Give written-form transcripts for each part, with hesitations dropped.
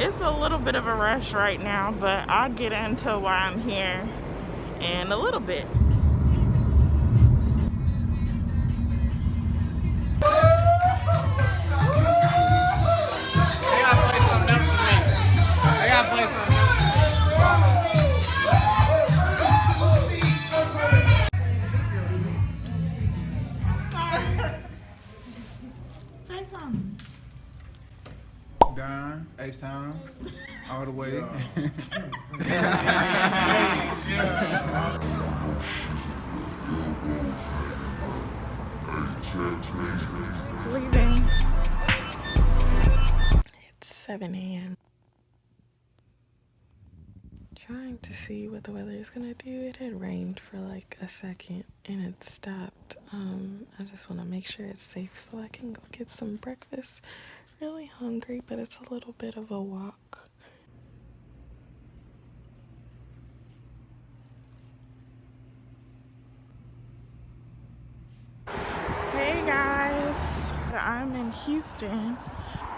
It's a little bit of a rush right now, but I'll get into why I'm here in a little bit. They gotta play something else for me. They gotta play something else. Say something. Don, H-Town, all the way. Leaving. It's 7 a.m. Trying to see what the weather is gonna do. It had rained for like a second and it stopped. I just want to make sure it's safe so I can go get some breakfast. Really hungry, but it's a little bit of a walk. Hey guys, I'm in Houston.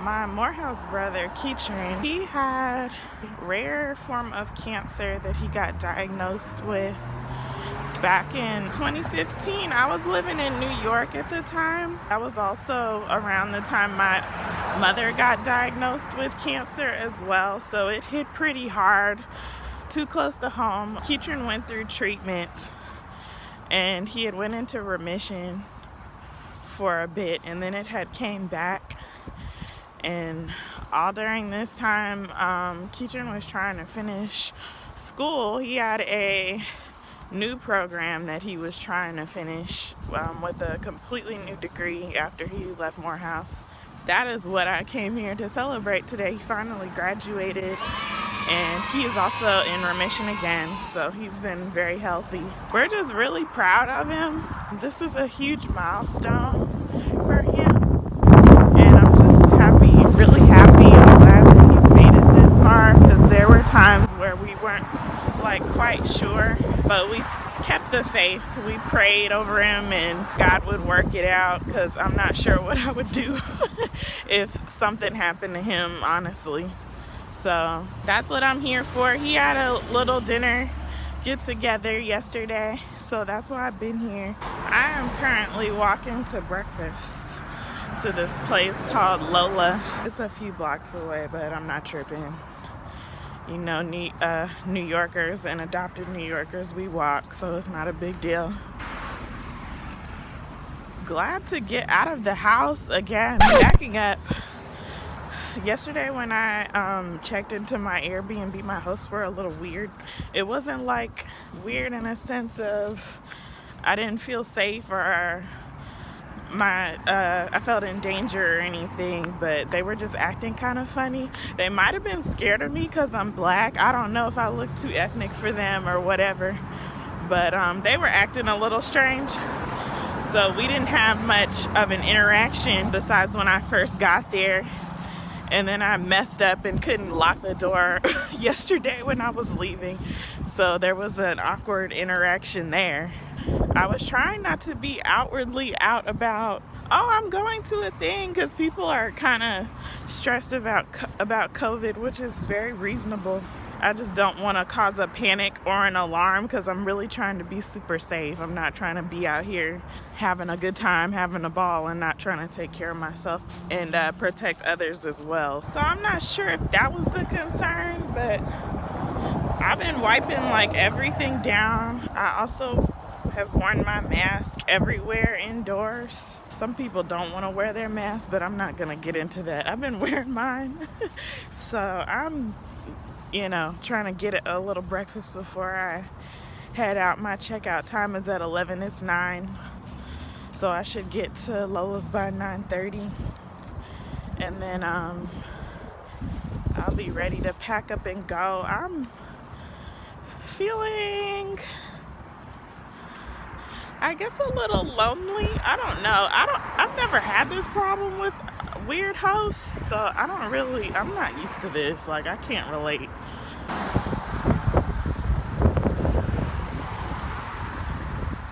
My Morehouse brother, Keatrin, he had a rare form of cancer that he got diagnosed with back in 2015. I was living in New York at the time. That was also around the time my mother got diagnosed with cancer as well, so it hit pretty hard, too close to home. Keatrin went through treatment and he had went into remission for a bit, and then it had came back. And all during this time, Keatrin was trying to finish school. He had a new program that he was trying to finish with a completely new degree after he left Morehouse. That is what I came here to celebrate today. He finally graduated, and he is also in remission again, so he's been very healthy. We're just really proud of him. This is a huge milestone for him, and I'm just happy, really happy and glad that he's made it this far, because there were times where we weren't like quite sure, but we kept the faith. We prayed over him and God would work it out, because I'm not sure what I would do if something happened to him, honestly. So that's what I'm here for. He had a little dinner get together yesterday, so that's why I've been here. I am currently walking to breakfast to this place called Lola. It's a few blocks away, but I'm not tripping. You know, New Yorkers and adopted New Yorkers, we walk, so it's not a big deal. Glad to get out of the house again. Backing up. Yesterday when I checked into my Airbnb, my hosts were a little weird. It wasn't like weird in a sense of I didn't feel safe or I felt in danger or anything, but they were just acting kind of funny. They might have been scared of me because I'm black. I don't know if I look too ethnic for them or whatever, but they were acting a little strange. So we didn't have much of an interaction besides when I first got there. And then I messed up and couldn't lock the door yesterday when I was leaving. So there was an awkward interaction there. I was trying not to be outwardly out about, oh, I'm going to a thing, because people are kind of stressed about COVID, which is very reasonable. I just don't want to cause a panic or an alarm, because I'm really trying to be super safe. I'm not trying to be out here having a good time, having a ball, and not trying to take care of myself and protect others as well. So I'm not sure if that was the concern, but I've been wiping like everything down. I also have worn my mask everywhere indoors. Some people don't want to wear their mask, but I'm not going to get into that. I've been wearing mine. So I'm trying to get a little breakfast before I head out. My checkout time is at 11. It's 9. So I should get to Lola's by 9:30. And then I'll be ready to pack up and go. I'm feeling, I guess, a little lonely. I don't know. I've never had this problem with weird hosts, so I'm not used to this. Like, I can't relate.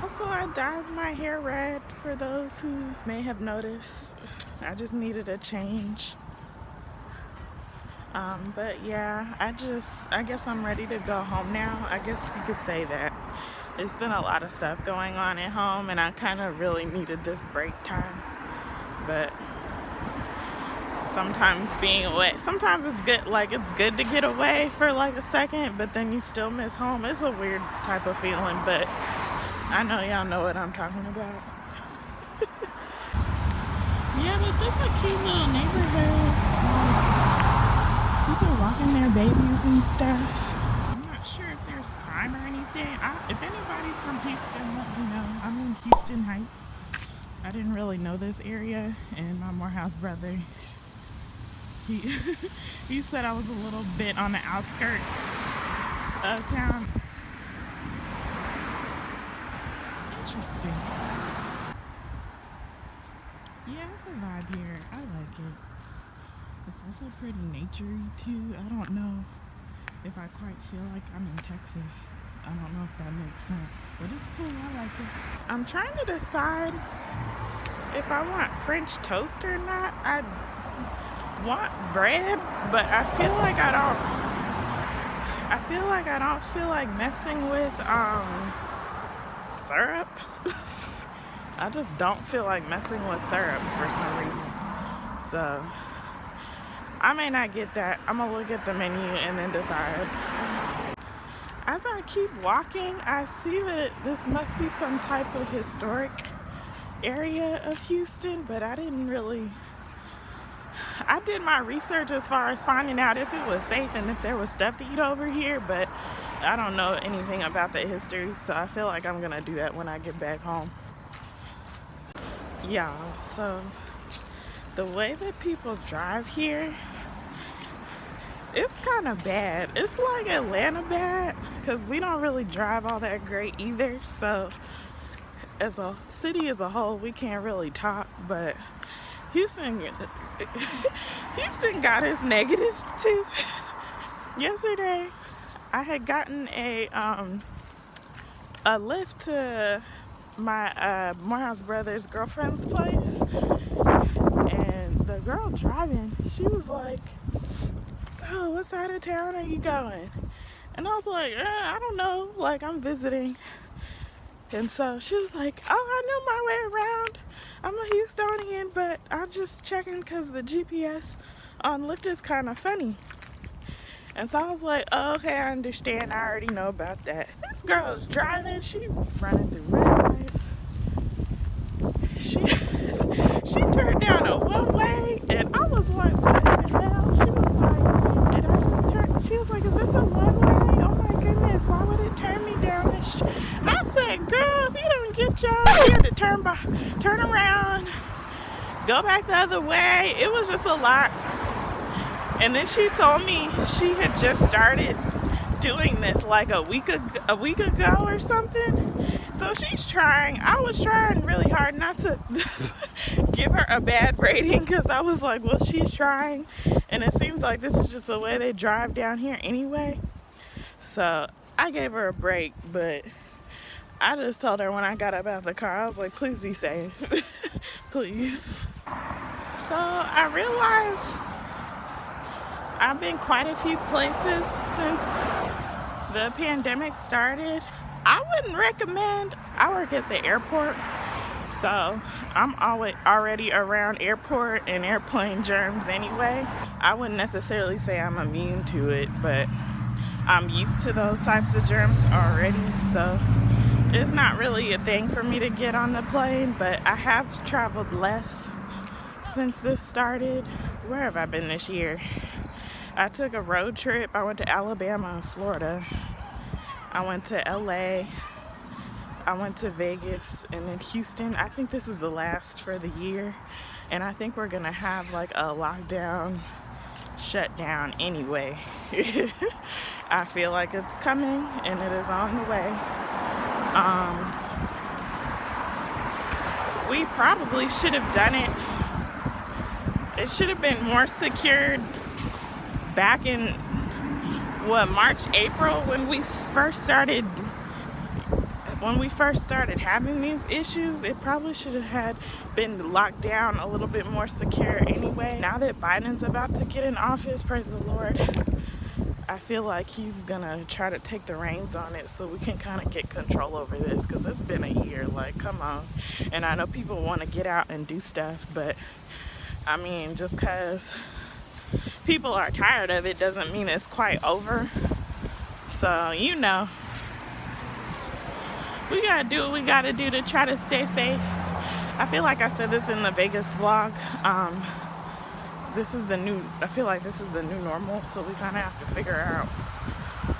Also, I dyed my hair red for those who may have noticed. I just needed a change. But yeah, I guess I'm ready to go home now. I guess you could say that. There's been a lot of stuff going on at home, and I kind of really needed this break time. But sometimes being away, sometimes it's good, like it's good to get away for like a second, but then you still miss home. It's a weird type of feeling, but I know y'all know what I'm talking about. Yeah, but this is a cute little neighborhood. People walking their babies and stuff. I'm not sure if there's crime or anything. If anybody's from Houston, let me know. I'm in Houston Heights. I didn't really know this area, and my Morehouse brother, he said I was a little bit on the outskirts of town. Interesting. Yeah, it's a vibe here. I like it. It's also pretty naturey too. I don't know if I quite feel like I'm in Texas. I don't know if that makes sense, but it's cool. I like it. I'm trying to decide if I want French toast or not. I want bread, but I feel like I don't feel like messing with syrup. I just don't feel like messing with syrup for some reason. So I may not get that. I'm gonna look at the menu and then decide. As I keep walking, I see that this must be some type of historic area of Houston, but I did my research as far as finding out if it was safe and if there was stuff to eat over here, but I don't know anything about the history, so I feel like I'm gonna do that when I get back home. Yeah, so the way that people drive here, it's kind of bad. It's like Atlanta bad, because we don't really drive all that great either. So as a city as a whole, we can't really talk, but Houston got its negatives too. Yesterday, I had gotten a lift to my Morehouse brother's girlfriend's place, and the girl driving, she was like, "So what side of town are you going?" And I was like, I don't know, like I'm visiting. And so she was like, "Oh, I know my way around. I'm a Houstonian, but I'm just checking because the GPS on Lyft is kind of funny." And so I was like, "Oh, okay, I understand. I already know about that." This girl was driving. She running through red lights. She turned down a one-way, and I was like, "What the hell?" She was like, "Did I just turn?" She was like, "Is this a one-way? Oh my goodness, why would it turn me down this?" I said, "Girl, if you don't get y'all, you had to turn around, go back the other way." It was just a lot. And then she told me she had just started doing this like a week ago or something. So she's trying. I was trying really hard not to give her a bad rating, because I was like, well, she's trying, and it seems like this is just the way they drive down here anyway. So I gave her a break, but I just told her when I got up out of the car, I was like, please be safe. Please. So I realized I've been quite a few places since the pandemic started. I wouldn't recommend. I work at the airport, so I'm already around airport and airplane germs anyway. I wouldn't necessarily say I'm immune to it, but I'm used to those types of germs already, so it's not really a thing for me to get on the plane. But I have traveled less since this started. Where have I been this year? I took a road trip. I went to Alabama and Florida. I went to LA. I went to Vegas, and then Houston. I think this is the last for the year, and I think we're gonna have like a lockdown shutdown anyway. I feel like it's coming, and it is on the way. We probably should have done it. It should have been more secured back in March, April, when we first started when we first started having these issues, it probably should have had been locked down a little bit more secure anyway. Now that Biden's about to get in office, praise the Lord, I feel like he's gonna try to take the reins on it so we can kind of get control over this, because it's been a year, like, come on. And I know people want to get out and do stuff, but I mean, just because people are tired of it doesn't mean it's quite over. So, you know, we gotta do what we gotta do to try to stay safe. I feel like I said this in the Vegas vlog. I feel like this is the new normal, so we kind of have to figure out,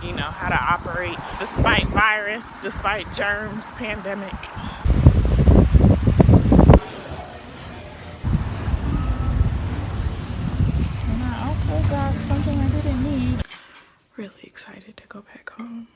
you know, how to operate despite virus, despite germs, pandemic. And I also got something I didn't need. Really excited to go back home.